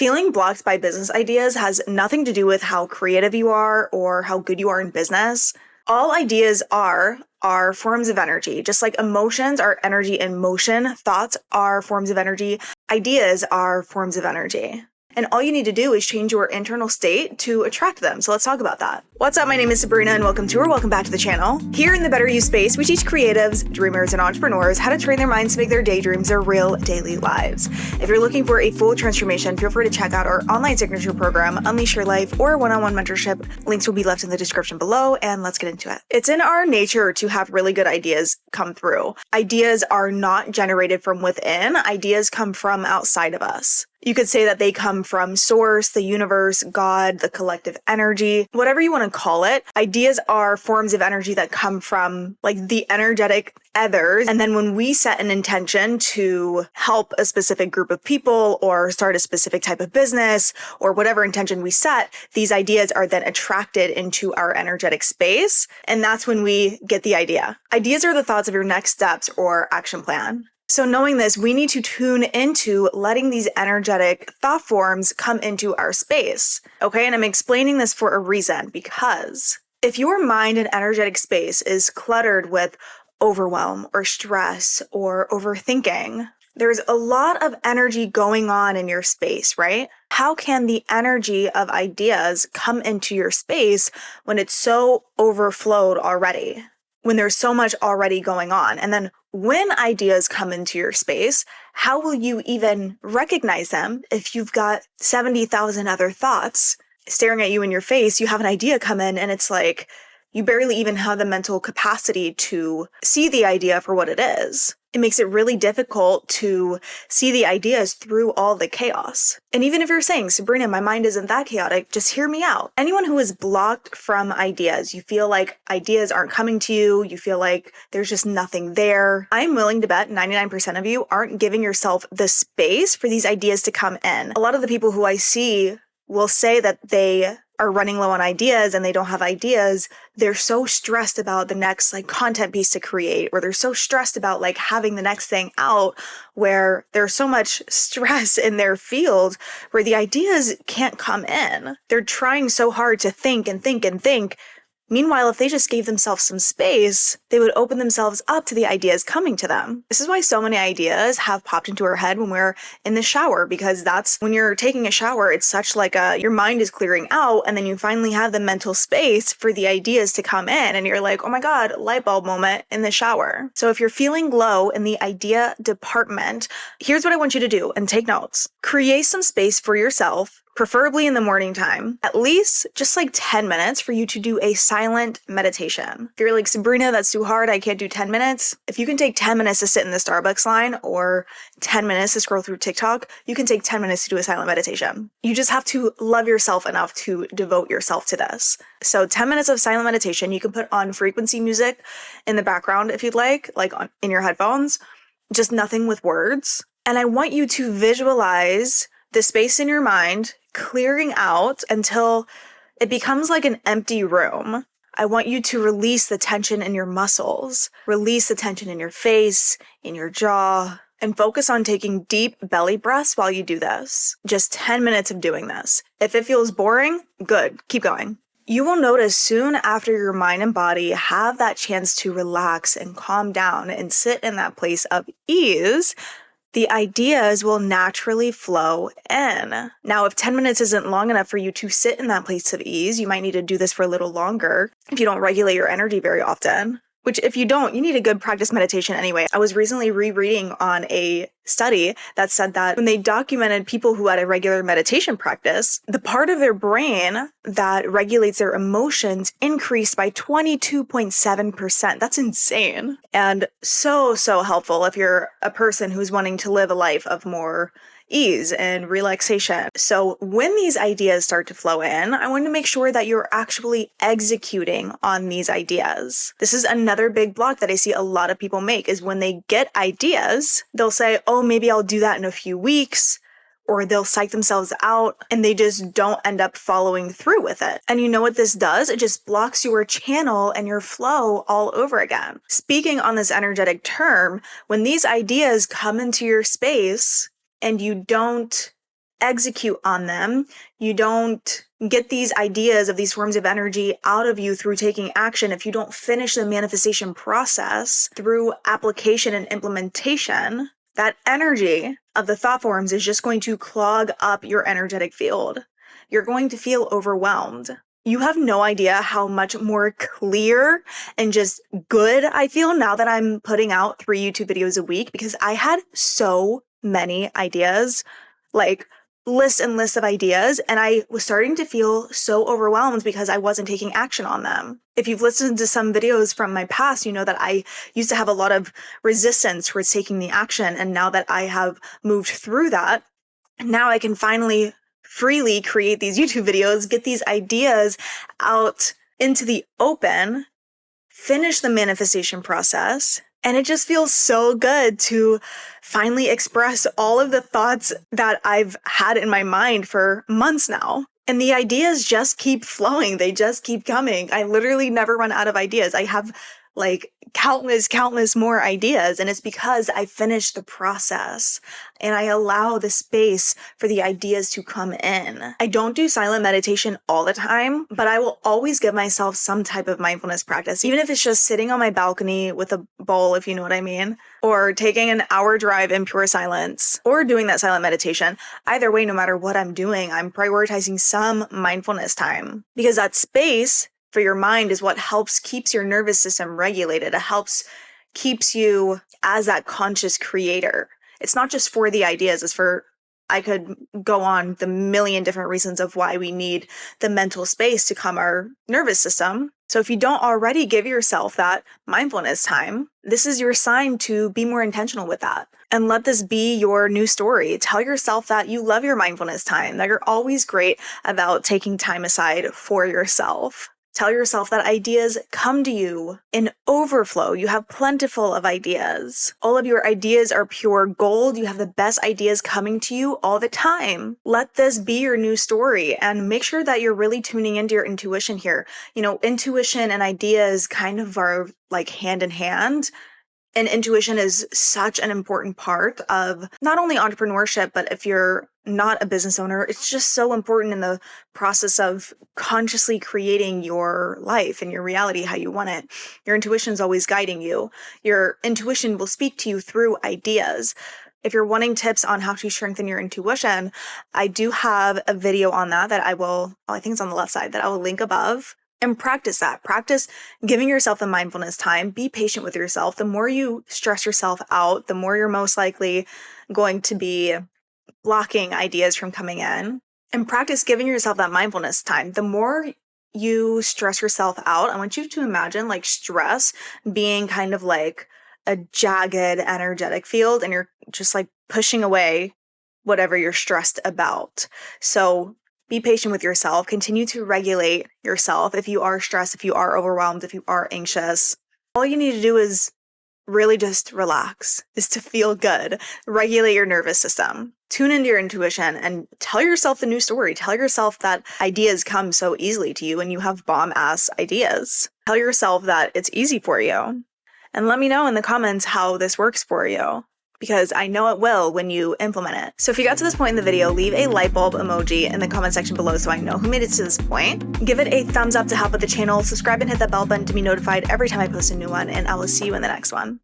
Feeling blocked by business ideas has nothing to do with how creative you are or how good you are in business. All ideas are forms of energy. Just like emotions are energy in motion, thoughts are forms of energy, ideas are forms of energy. And all you need to do is change your internal state to attract them. So let's talk about that. What's up? My name is Sabrina and welcome back to the channel. Here in the Better You space, we teach creatives, dreamers, and entrepreneurs how to train their minds to make their daydreams their real daily lives. If you're looking for a full transformation, feel free to check out our online signature program, Unleash Your Life, or one-on-one mentorship. Links will be left in the description below, and let's get into it. It's in our nature to have really good ideas come through. Ideas are not generated from within. Ideas come from outside of us. You could say that they come from source, the universe, God, the collective energy, whatever you want to call it. Ideas are forms of energy that come from like the energetic ethers. And then when we set an intention to help a specific group of people or start a specific type of business or whatever intention we set, these ideas are then attracted into our energetic space. And that's when we get the idea. Ideas are the thoughts of your next steps or action plan. So knowing this, we need to tune into letting these energetic thought forms come into our space. Okay, and I'm explaining this for a reason, because if your mind and energetic space is cluttered with overwhelm or stress or overthinking, there's a lot of energy going on in your space, right? How can the energy of ideas come into your space when it's so overflowed already? When there's so much already going on? And then when ideas come into your space, how will you even recognize them if you've got 70,000 other thoughts staring at you in your face? You have an idea come in and it's like you barely even have the mental capacity to see the idea for what it is. It makes it really difficult to see the ideas through all the chaos. And even if you're saying, Sabrina, my mind isn't that chaotic, just hear me out. Anyone who is blocked from ideas, you feel like ideas aren't coming to you, you feel like there's just nothing there, I'm willing to bet 99% of you aren't giving yourself the space for these ideas to come in. A lot of the people who I see will say that they are running low on ideas and they don't have ideas. They're so stressed about the next content piece to create, or they're so stressed about having the next thing out, where there's so much stress in their field where the ideas can't come in. They're trying so hard to think and think and think. Meanwhile, if they just gave themselves some space, they would open themselves up to the ideas coming to them. This is why so many ideas have popped into our head when we're in the shower, because that's when you're taking a shower, it's such your mind is clearing out, and then you finally have the mental space for the ideas to come in, and you're like, oh my God, light bulb moment in the shower. So if you're feeling low in the idea department, here's what I want you to do, and take notes. Create some space for yourself, preferably in the morning time, at least just 10 minutes for you to do a silent meditation. If you're like, Sabrina, that's too hard, I can't do 10 minutes. If you can take 10 minutes to sit in the Starbucks line or 10 minutes to scroll through TikTok, you can take 10 minutes to do a silent meditation. You just have to love yourself enough to devote yourself to this. So 10 minutes of silent meditation, you can put on frequency music in the background if you'd like in your headphones, just nothing with words. And I want you to visualize the space in your mind clearing out until it becomes like an empty room. I want you to release the tension in your muscles, release the tension in your face, in your jaw, and focus on taking deep belly breaths while you do this. Just 10 minutes of doing this. If it feels boring, good, keep going. You will notice soon after your mind and body have that chance to relax and calm down and sit in that place of ease, the ideas will naturally flow in. Now, if 10 minutes isn't long enough for you to sit in that place of ease, you might need to do this for a little longer if you don't regulate your energy very often. Which if you don't, you need a good practice meditation anyway. I was recently rereading on a study that said that when they documented people who had a regular meditation practice, the part of their brain that regulates their emotions increased by 22.7%. That's insane. And so helpful if you're a person who's wanting to live a life of more ease and relaxation. So when these ideas start to flow in, I want to make sure that you're actually executing on these ideas. This is another big block that I see a lot of people make, is when they get ideas, they'll say, oh, maybe I'll do that in a few weeks, or they'll psych themselves out and they just don't end up following through with it. And you know what this does? It just blocks your channel and your flow all over again. Speaking on this energetic term, when these ideas come into your space and you don't execute on them. You don't get these ideas of these forms of energy out of you through taking action if you don't finish the manifestation process through application and implementation. That energy of the thought forms is just going to clog up your energetic field. You're going to feel overwhelmed. You have no idea how much more clear and just good I feel now that I'm putting out 3 YouTube videos a week, because I had so many ideas, like lists and lists of ideas, and I was starting to feel so overwhelmed because I wasn't taking action on them. If you've listened to some videos from my past, you know that I used to have a lot of resistance towards taking the action, and now that I have moved through that, now I can finally freely create these YouTube videos, get these ideas out into the open, finish the manifestation process. And it just feels so good to finally express all of the thoughts that I've had in my mind for months now. And the ideas just keep flowing. They just keep coming. I literally never run out of ideas. I have like countless more ideas. And it's because I finished the process and I allow the space for the ideas to come in. I don't do silent meditation all the time, but I will always give myself some type of mindfulness practice, even if it's just sitting on my balcony with a bowl, if you know what I mean, or taking an hour drive in pure silence, or doing that silent meditation. Either way, no matter what I'm doing, I'm prioritizing some mindfulness time, because that space for your mind is what keeps your nervous system regulated. It keeps you as that conscious creator. It's not just for the ideas, I could go on the million different reasons of why we need the mental space to calm our nervous system. So if you don't already give yourself that mindfulness time, this is your sign to be more intentional with that. And let this be your new story. Tell yourself that you love your mindfulness time, that you're always great about taking time aside for yourself. Tell yourself that ideas come to you in overflow. You have plentiful of ideas. All of your ideas are pure gold. You have the best ideas coming to you all the time. Let this be your new story, and make sure that you're really tuning into your intuition here. You know, intuition and ideas kind of are like hand in hand. And intuition is such an important part of not only entrepreneurship, but if you're not a business owner, it's just so important in the process of consciously creating your life and your reality how you want it. Your intuition is always guiding you. Your intuition will speak to you through ideas. If you're wanting tips on how to strengthen your intuition, I do have a video on that I think it's on the left side, that I will link above. And practice that. Practice giving yourself the mindfulness time. Be patient with yourself. The more you stress yourself out, the more you're most likely going to be blocking ideas from coming in. And practice giving yourself that mindfulness time. The more you stress yourself out, I want you to imagine like stress being kind of like a jagged energetic field, and you're just like pushing away whatever you're stressed about. So be patient with yourself. Continue to regulate yourself. If you are stressed, if you are overwhelmed, if you are anxious, all you need to do is really just relax, is to feel good. Regulate your nervous system. Tune into your intuition and tell yourself the new story. Tell yourself that ideas come so easily to you and you have bomb-ass ideas. Tell yourself that it's easy for you. And let me know in the comments how this works for you, because I know it will when you implement it. So if you got to this point in the video, leave a light bulb emoji in the comment section below so I know who made it to this point. Give it a thumbs up to help with the channel, subscribe and hit that bell button to be notified every time I post a new one, and I will see you in the next one.